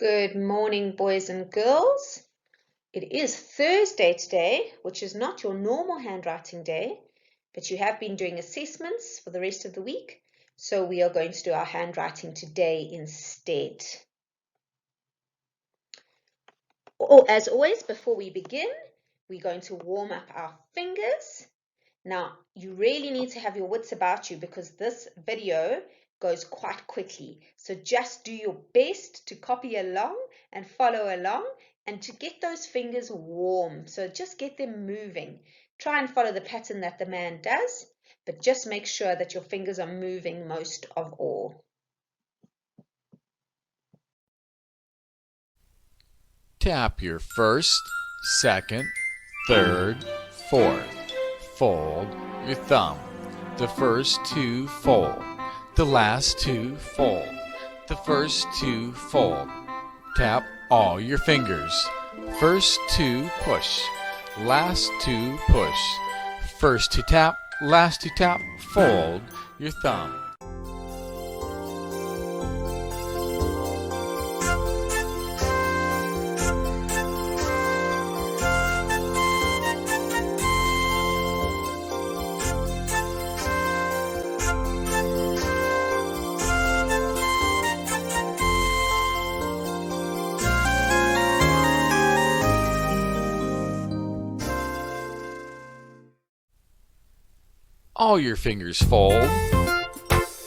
Good morning, boys and girls. It is Thursday today, which is not your normal handwriting day, but you have been doing assessments for the rest of the week, so we are going to do our handwriting today instead. As always, before we begin, we're going to warm up our fingers. Now, you really need to have your wits about you because this video goes quite quickly. So just do your best to copy along and follow along and to get those fingers warm. So just get them moving. Try and follow the pattern that the man does, but just make sure that your fingers are moving most of all. Tap your first, second, third, fourth. Fold your thumb. The first two fold. The last two fold. The first two fold. Tap all your fingers. First two push. Last two push. First to tap, last to tap. Fold your thumb. All your fingers fold.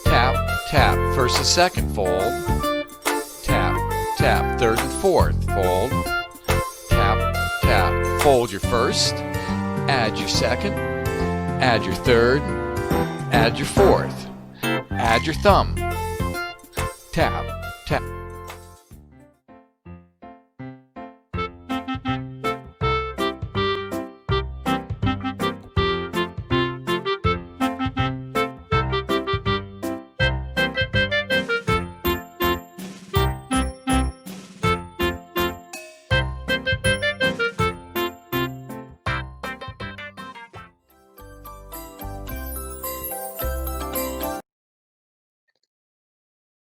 Tap, tap, first and second fold. Tap, tap, third and fourth fold. Tap, tap, fold your first. Add your second. Add your third. Add your fourth. Add your thumb. Tap, tap.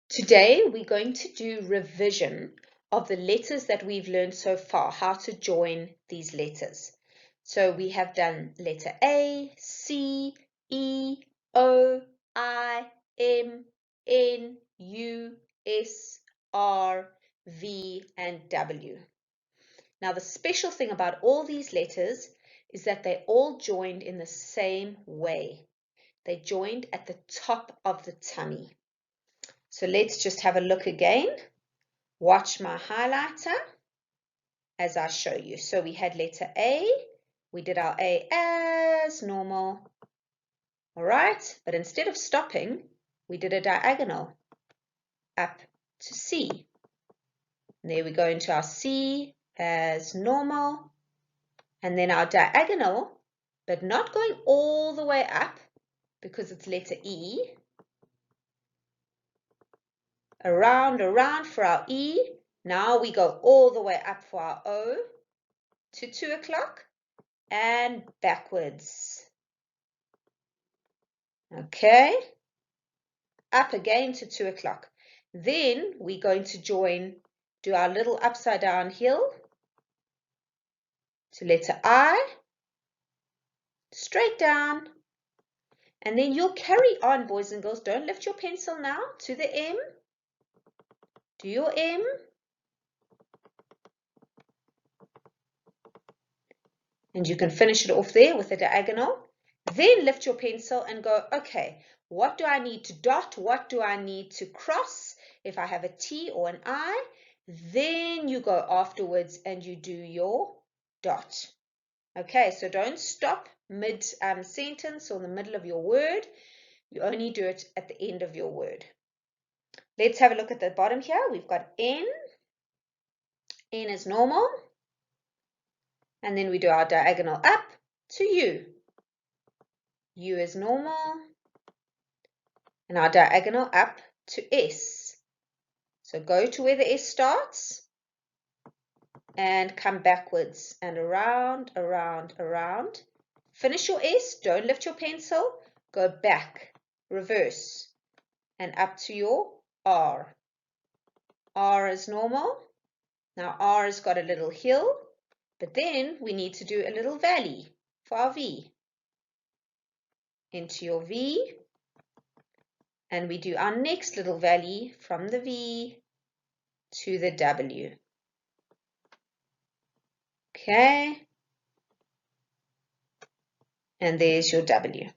Today we're going to do revision of the letters that we've learned so far, how to join these letters. So we have done letter A, C, E, O, I, M, N, U, S, R, V, and W. Now the special thing about all these letters is that they all joined in the same way. They joined at the top of the tummy. So let's just have a look again. Watch my highlighter as I show you. So we had letter A. We did our A as normal. All right, but instead of stopping, we did a diagonal up to C. And there we go into our C as normal. And then our diagonal, but not going all the way up because it's letter E. Around for our E. Now we go all the way up for our O to 2 o'clock and backwards. Okay, up again to 2 o'clock. Then we're going to do our little upside down hill to letter I, straight down. And then you'll carry on, boys and girls. Don't lift your pencil now to the M. Do your M. And you can finish it off there with a diagonal. Then lift your pencil and go, okay, what do I need to dot? What do I need to cross if I have a T or an I? Then you go afterwards and you do your dot. Okay, so don't stop mid-sentence or the middle of your word. You only do it at the end of your word. Let's have a look at the bottom here. We've got N. N is normal. And then we do our diagonal up to U. U is normal. And our diagonal up to S. So go to where the S starts and come backwards and around, around, around. Finish your S, don't lift your pencil, go back, reverse, and up to your R. R is normal, Now R has got a little hill, but then we need to do a little valley for our V. Into your V, and we do our next little valley from the V to the W. Okay, and there's your W.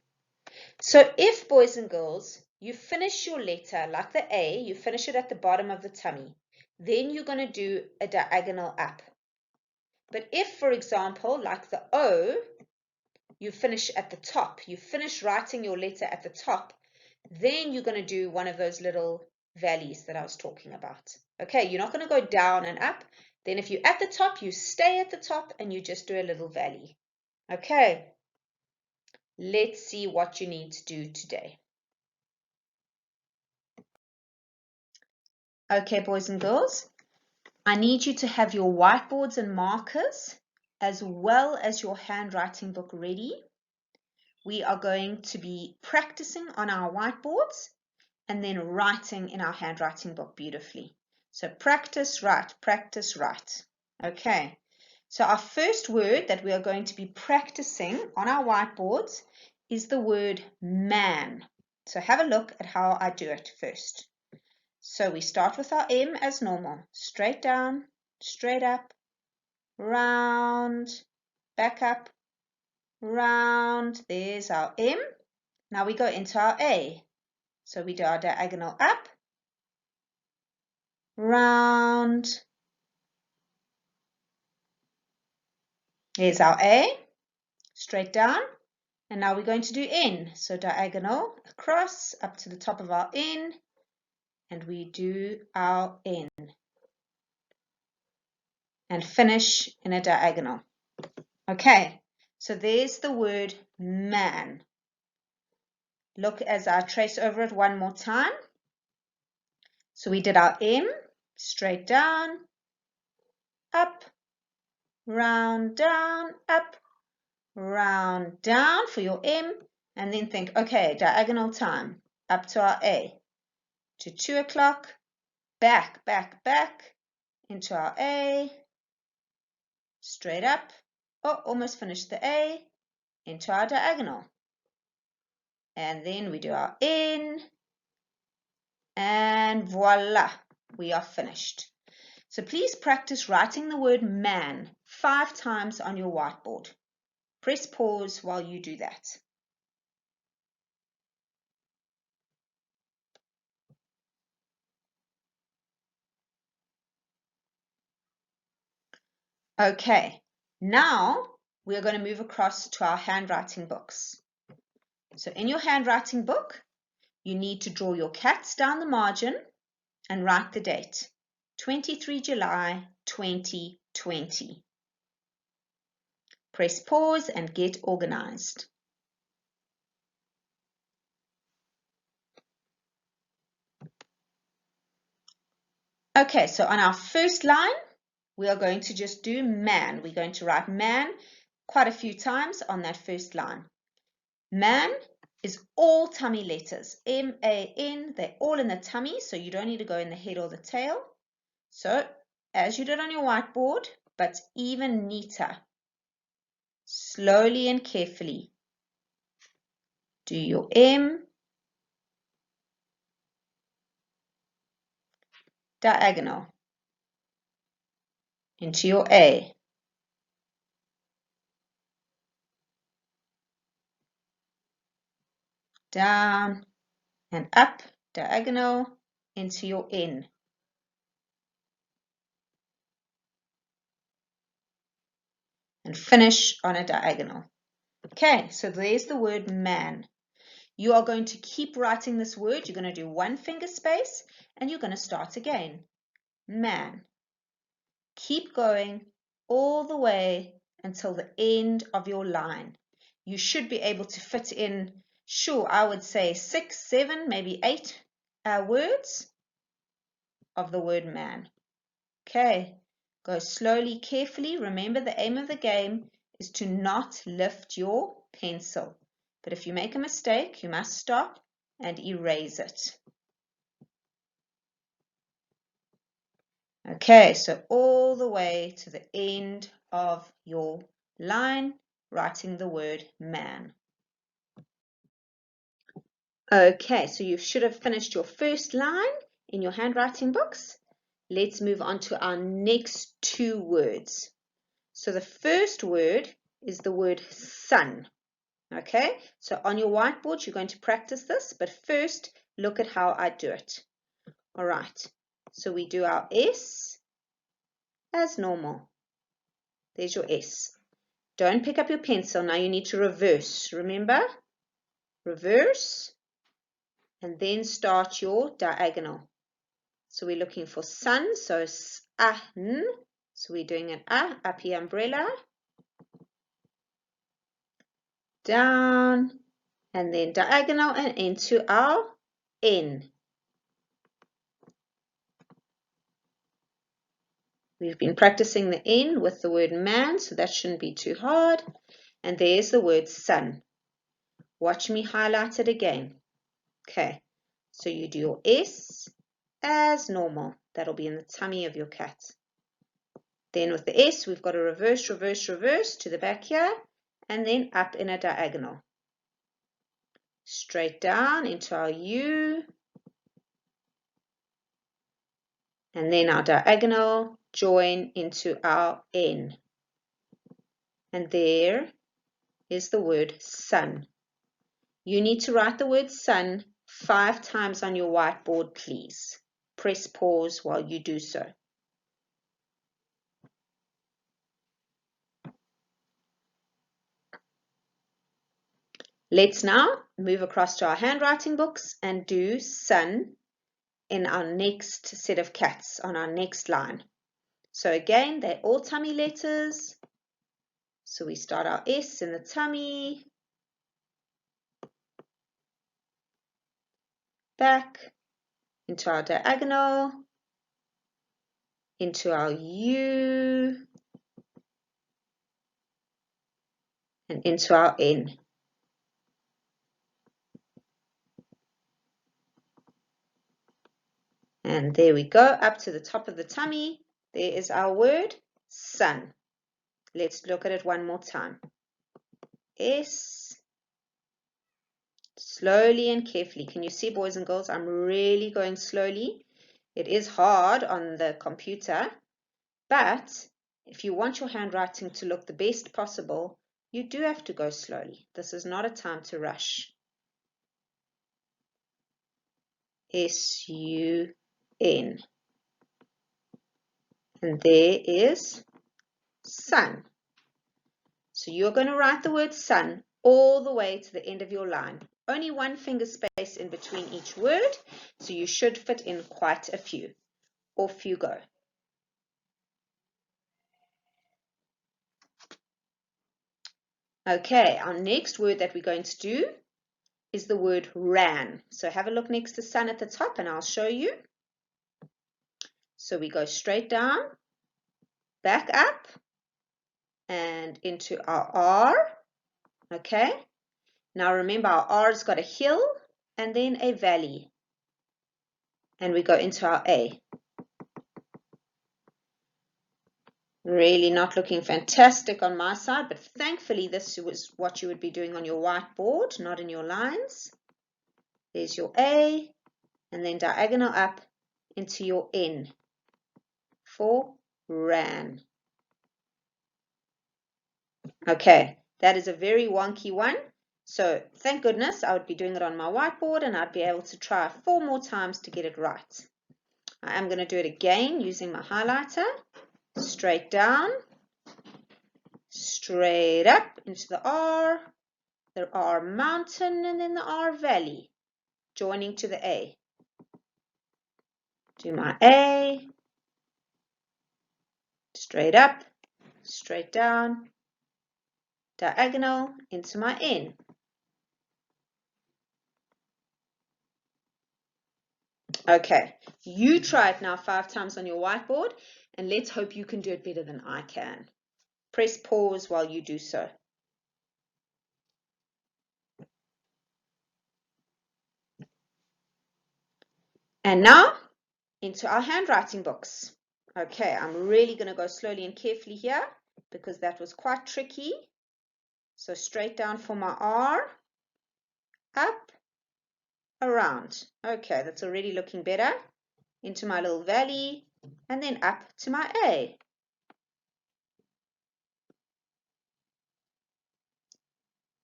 So if, boys and girls, you finish your letter like the A, you finish it at the bottom of the tummy, then you're going to do a diagonal up. But if, for example, like the O, you finish at the top, you finish writing your letter at the top, then you're going to do one of those little valleys that I was talking about. Okay, you're not going to go down and up. Then if you're at the top, you stay at the top and you just do a little valley. Okay, let's see what you need to do today. Okay, boys and girls, I need you to have your whiteboards and markers as well as your handwriting book ready. We are going to be practicing on our whiteboards and then writing in our handwriting book beautifully. So practice, write, practice, write. Okay, so our first word that we are going to be practicing on our whiteboards is the word man. So have a look at how I do it first. So we start with our M as normal. Straight down, straight up, round, back up, round. There's our M. Now we go into our A. So we do our diagonal up, round. Here's our A, straight down. And now we're going to do N. So diagonal across up to the top of our N. And we do our N. And finish in a diagonal. Okay, so there's the word man. Look as I trace over it one more time. So we did our M, straight down, up, round, down, up, round, down for your M, and then think, okay, diagonal time, up to our A, to 2 o'clock, back, back, back, into our A, straight up, oh, almost finished the A, into our diagonal. And then we do our N, and voila, we are finished. So please practice writing the word man 5 times on your whiteboard. Press pause while you do that. Okay, now we are going to move across to our handwriting books. So in your handwriting book, you need to draw your cats down the margin and write the date, 23 July 2020. Press pause and get organized. Okay, so on our first line, we are going to just do man. We're going to write man quite a few times on that first line. Man is all tummy letters, M-A-N, they're all in the tummy, so you don't need to go in the head or the tail. So, as you did on your whiteboard, but even neater, slowly and carefully, do your M, diagonal, into your A, down and up, diagonal, into your N. And finish on a diagonal. Okay, so there's the word man. You are going to keep writing this word. You're going to do one finger space and you're going to start again. Man. Keep going all the way until the end of your line. You should be able to fit in, sure, I would say 6, 7, maybe 8 words of the word man. Okay, go slowly, carefully. Remember, the aim of the game is to not lift your pencil. But if you make a mistake, you must stop and erase it. Okay, so all all the way to the end of your line, writing the word man. Okay, so you should have finished your first line in your handwriting books. Let's move on to our next two words. So the first word is the word sun. Okay, so on your whiteboard, you're going to practice this, but first look at how I do it. All right, so we do our S as normal. There's your S. Don't pick up your pencil. Now you need to reverse. Remember? Reverse and then start your diagonal. So we're looking for sun, so S-A-N. So we're doing an A, up here umbrella. Down and then diagonal and into our N. We've been practicing the N with the word man, so that shouldn't be too hard. And there's the word sun. Watch me highlight it again. Okay, so you do your S as normal. That'll be in the tummy of your cat. Then with the S, we've got to reverse, reverse, reverse to the back here, and then up in a diagonal. Straight down into our U, and then our diagonal, join into our N. And there is the word sun. You need to write the word sun 5 times on your whiteboard, please. Press pause while you do so. Let's now move across to our handwriting books and do sun in our next set of cats on our next line. So again, they're all tummy letters. So we start our S in the tummy, back into our diagonal, into our U, and into our N. And there we go, up to the top of the tummy. There is our word, sun. Let's look at it one more time. S. Slowly and carefully. Can you see, boys and girls? I'm really going slowly. It is hard on the computer, but if you want your handwriting to look the best possible, you do have to go slowly. This is not a time to rush. S-U-N. And there is sun. So you're going to write the word sun all the way to the end of your line. Only one finger space in between each word, so you should fit in quite a few. Off you go. Okay, our next word that we're going to do is the word ran. So have a look next to sun at the top and I'll show you. So we go straight down, back up, and into our R. Okay, now remember our R's got a hill and then a valley. And we go into our A. Really not looking fantastic on my side, but thankfully this was what you would be doing on your whiteboard, not in your lines. There's your A, and then diagonal up into your N for ran. Okay, that is a very wonky one. So thank goodness I would be doing it on my whiteboard and I'd be able to try 4 more times to get it right. I am going to do it again using my highlighter. Straight down, straight up into the R mountain, and then the R valley, joining to the A. Do my A, straight up, straight down, diagonal into my N. Okay, you try it now 5 times on your whiteboard, and let's hope you can do it better than I can. Press pause while you do so. And now, into our handwriting books. Okay, I'm really going to go slowly and carefully here because that was quite tricky. So straight down for my R, up, around. Okay, that's already looking better. Into my little valley, and then up to my A.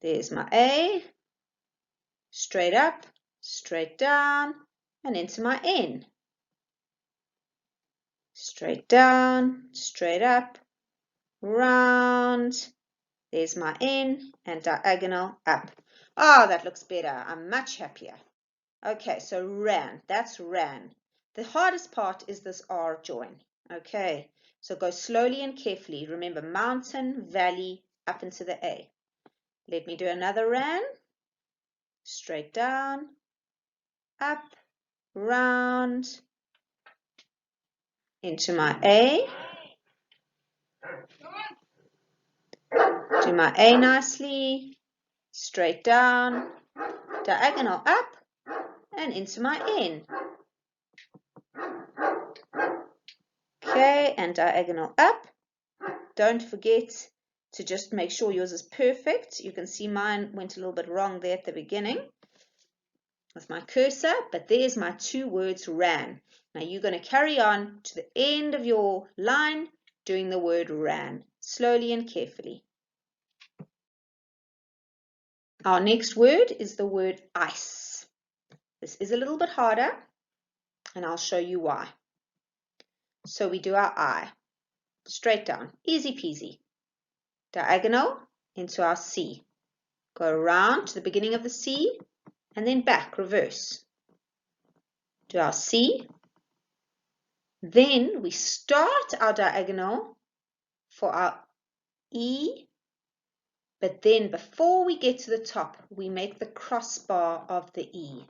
There's my A. Straight up, straight down, and into my N. Straight down, straight up, round. There's my N, and diagonal up. Oh, that looks better. I'm much happier. Okay, so ran. That's ran. The hardest part is this R join. Okay, so go slowly and carefully. Remember, mountain, valley, up into the A. Let me do another ran. Straight down, up, round, into my A. Do my A nicely. Straight down, diagonal up, and into my N. Okay, and diagonal up. Don't forget to just make sure yours is perfect. You can see mine went a little bit wrong there at the beginning with my cursor, but there's my 2 words ran. Now you're going to carry on to the end of your line doing the word ran, slowly and carefully. Our next word is the word ice. This is a little bit harder, and I'll show you why. So we do our I. Straight down, easy peasy. Diagonal into our C. Go around to the beginning of the C, and then back, reverse. Do our C. Then we start our diagonal for our E, but then before we get to the top, we make the crossbar of the E.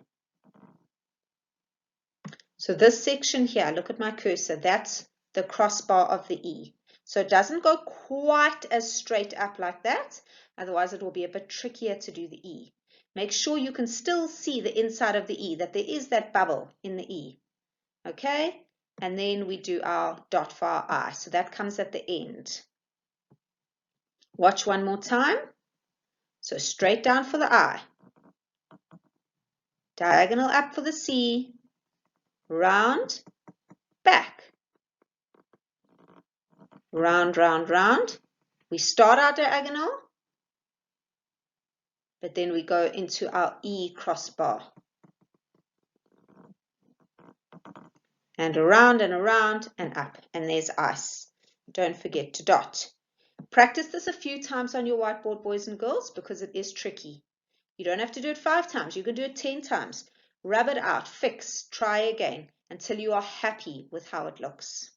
So this section here, look at my cursor, that's the crossbar of the E. So it doesn't go quite as straight up like that, otherwise it will be a bit trickier to do the E. Make sure you can still see the inside of the E, that there is that bubble in the E. Okay, and then we do our dot for our I, so that comes at the end. Watch one more time. So straight down for the I, diagonal up for the C, round, back, round, round, round. We start our diagonal, but then we go into our E crossbar. And around and up, and there's ice. Don't forget to dot. Practice this a few times on your whiteboard, boys and girls, because it is tricky. You don't have to do it 5 times. You can do it 10 times. Rub it out, fix, try again until you are happy with how it looks.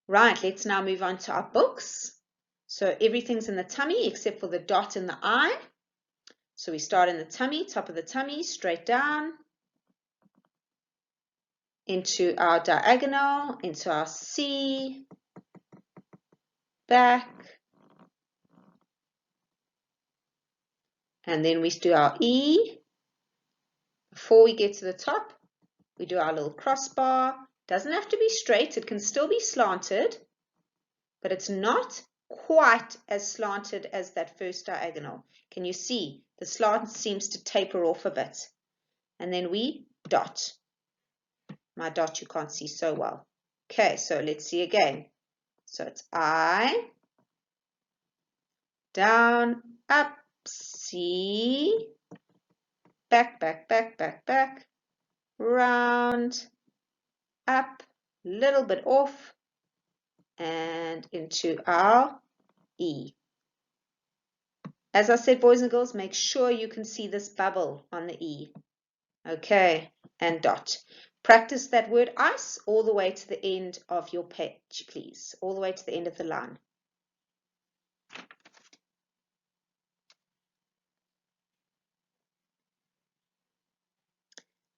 Right, let's now move on to our books. So everything's in the tummy except for the dot and the I. So we start in the tummy, top of the tummy, straight down, into our diagonal, into our C, back, and then we do our E. Before we get to the top, we do our little crossbar. Doesn't have to be straight, it can still be slanted, but it's not quite as slanted as that first diagonal. Can you see? The slant seems to taper off a bit. And then we dot. My dot you can't see so well. Okay, so let's see again. So it's I, down, up, C, back, back, back, back, back, round, up, little bit off, and into our E. As I said, boys and girls, make sure you can see this bubble on the E. Okay, and dot. Practice that word ice all the way to the end of your page, please. All the way to the end of the line.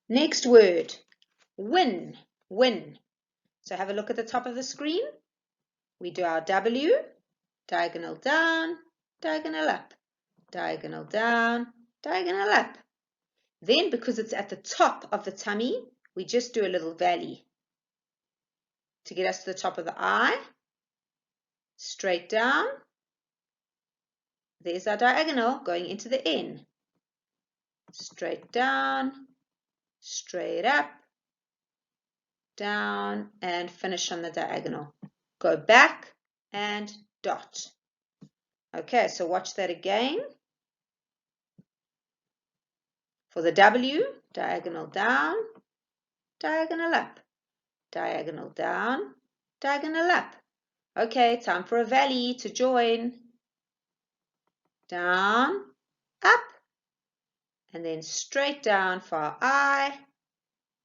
Next word, win, win. So have a look at the top of the screen. We do our W, diagonal down, diagonal up, diagonal down, diagonal up. Then, because it's at the top of the tummy, we just do a little valley to get us to the top of the I. Straight down. There's our diagonal going into the N. Straight down, straight up, down, and finish on the diagonal. Go back and dot. Okay, so watch that again. For the W, diagonal down, diagonal up, diagonal down, diagonal up. Okay, time for a valley to join. Down, up, and then straight down for our I,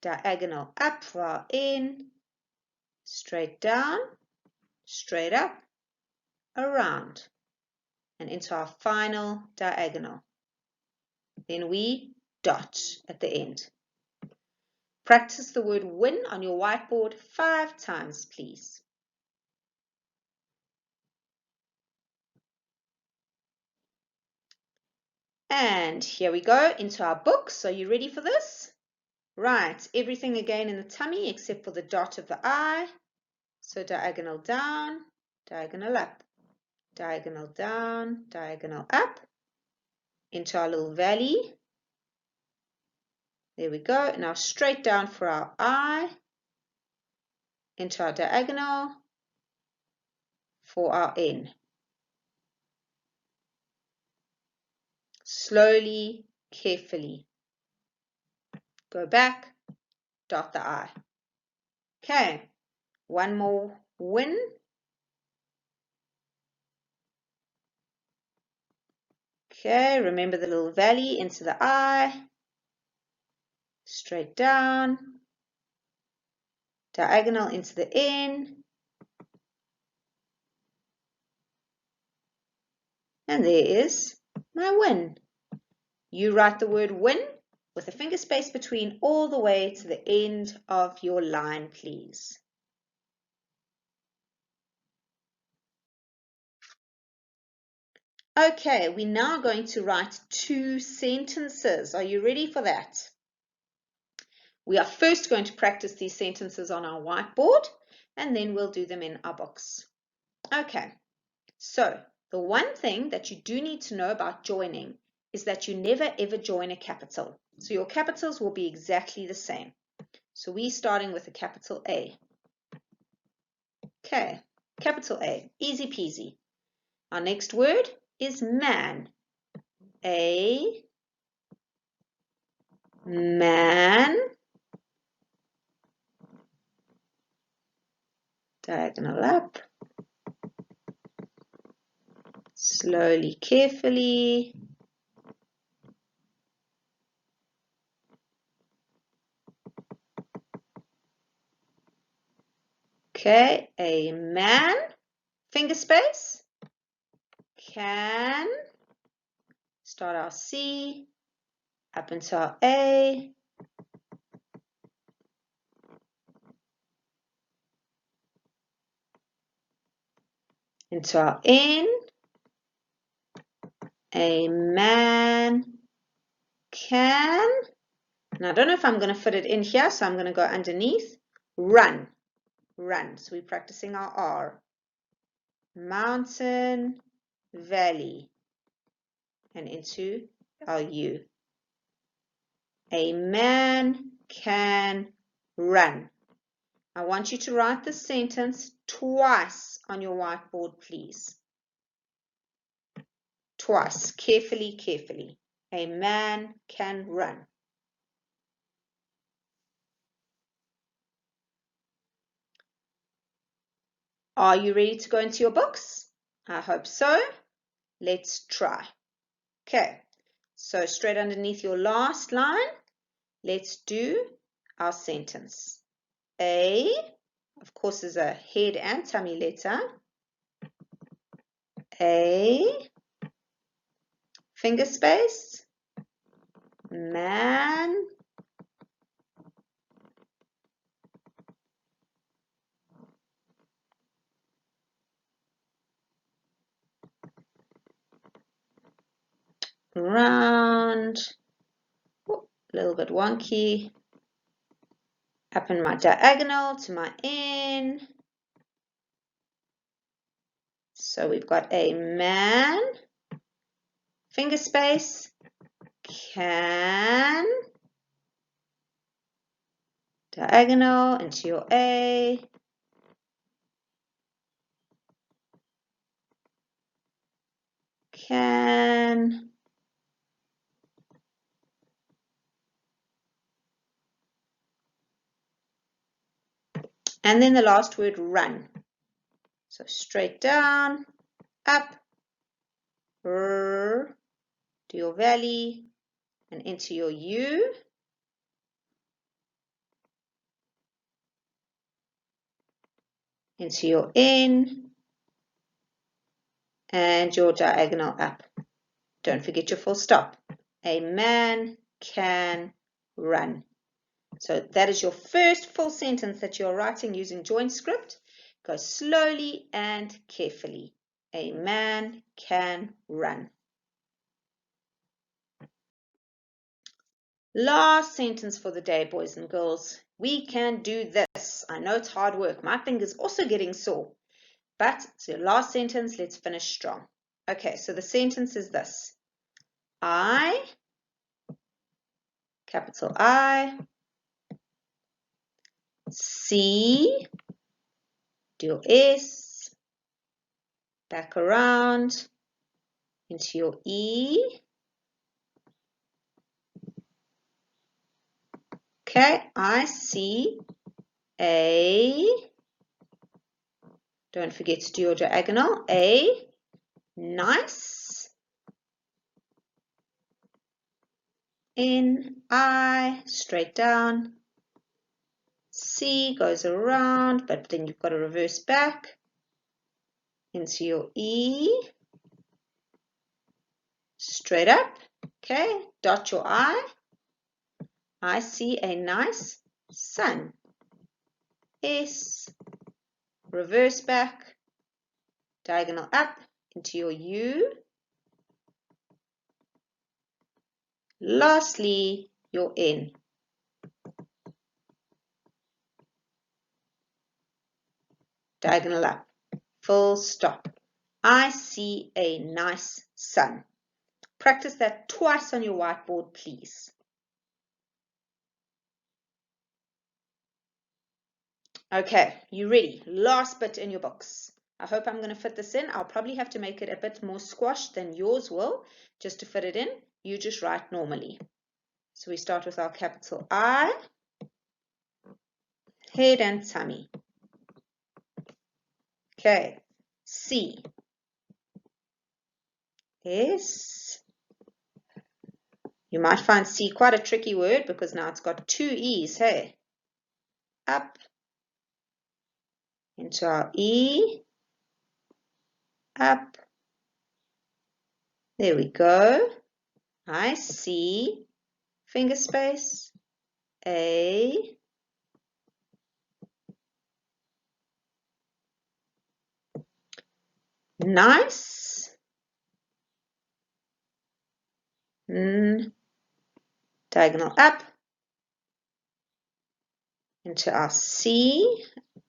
diagonal up for our N, straight down, straight up, around, and into our final diagonal. Then we dot at the end. Practice the word win on your whiteboard 5 times, please. And here we go into our books. Are you ready for this? Right, everything again in the tummy except for the dot of the I. So diagonal down, diagonal up, diagonal down, diagonal up, into our little valley. There we go. Now straight down for our I, into our diagonal for our N. Slowly, carefully. Go back, dot the I. Okay, one more win. Okay, remember the little valley into the I. Straight down. Diagonal into the N. And there is my win. You write the word win with a finger space between all the way to the end of your line, please. Okay, we're now going to write 2 sentences. Are you ready for that? We are first going to practice these sentences on our whiteboard, and then we'll do them in our books. Okay, so the one thing that you do need to know about joining is that you never ever join a capital. So your capitals will be exactly the same. So we're starting with a capital A. Okay, capital A, easy peasy. Our next word is man. A man. Diagonal up. Slowly, carefully. Okay, a man. Finger space. Can. Start our C. Up into our A. Into our N. A man can. And I don't know if I'm going to fit it in here, so I'm going to go underneath. Run. Run. So we're practicing our R. Mountain, valley. And into our U. A man can run. I want you to write the sentence twice on your whiteboard, please. Twice. Carefully, carefully. A man can run. Are you ready to go into your books? I hope so. Let's try. Okay, so straight underneath your last line, let's do our sentence. A, of course, is a head and tummy letter. A, finger space, man, round, a little bit wonky, up in my diagonal to my N. So we've got a man, finger space, can, diagonal into your A, can, and then the last word, run. So straight down, up, to your valley, and into your U. Into your N, and your diagonal up. Don't forget your full stop. A man can run. So that is your first full sentence that you're writing using joint script. Go slowly and carefully. A man can run. Last sentence for the day, boys and girls. We can do this. I know it's hard work. My finger's also getting sore. But it's your last sentence. Let's finish strong. Okay, so the sentence is this. I, capital I, C, do your S, back around into your E. Okay, I see a, don't forget to do your diagonal, a nice, N, I, straight down, C goes around, but then you've got to reverse back into your E, straight up, okay, dot your I see a nice sun, S, reverse back, diagonal up into your U, lastly your N. Diagonal up, full stop. I see a nice sun. Practice that twice on your whiteboard, please. Okay, you ready? Last bit in your books. I hope I'm going to fit this in. I'll probably have to make it a bit more squashed than yours will, just to fit it in. You just write normally. So we start with our capital I, head and tummy. Okay, C, S. You might find C quite a tricky word because now it's got two E's, hey? Up into our E, up. There we go. I see, finger space, a, nice, diagonal up into our C,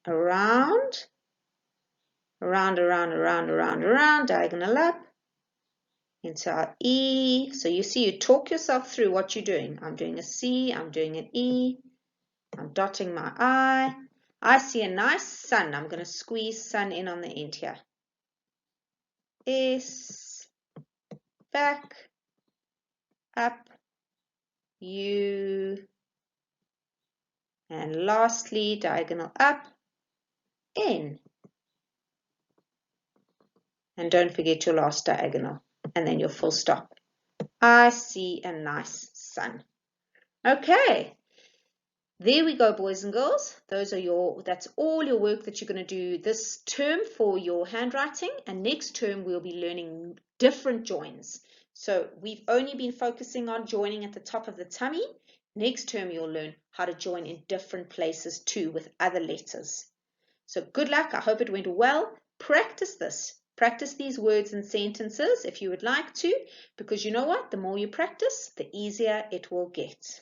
around, diagonal up into our E. So you see, you talk yourself through what you're doing. I'm doing a C, I'm doing an E, I'm dotting my I. I see a nice sun. I'm going to squeeze sun in on the end here. S, back, up, U, and lastly, diagonal up, N. And don't forget your last diagonal, and then your full stop. I see a nice sun. Okay, there we go, boys and girls. That's all your work that you're going to do this term for your handwriting, and next term we'll be learning different joins. So we've only been focusing on joining at the top of the tummy. Next term you'll learn how to join in different places too with other letters. So good luck. I hope it went well. Practice this. Practice these words and sentences if you would like to, because you know what? The more you practice, the easier it will get.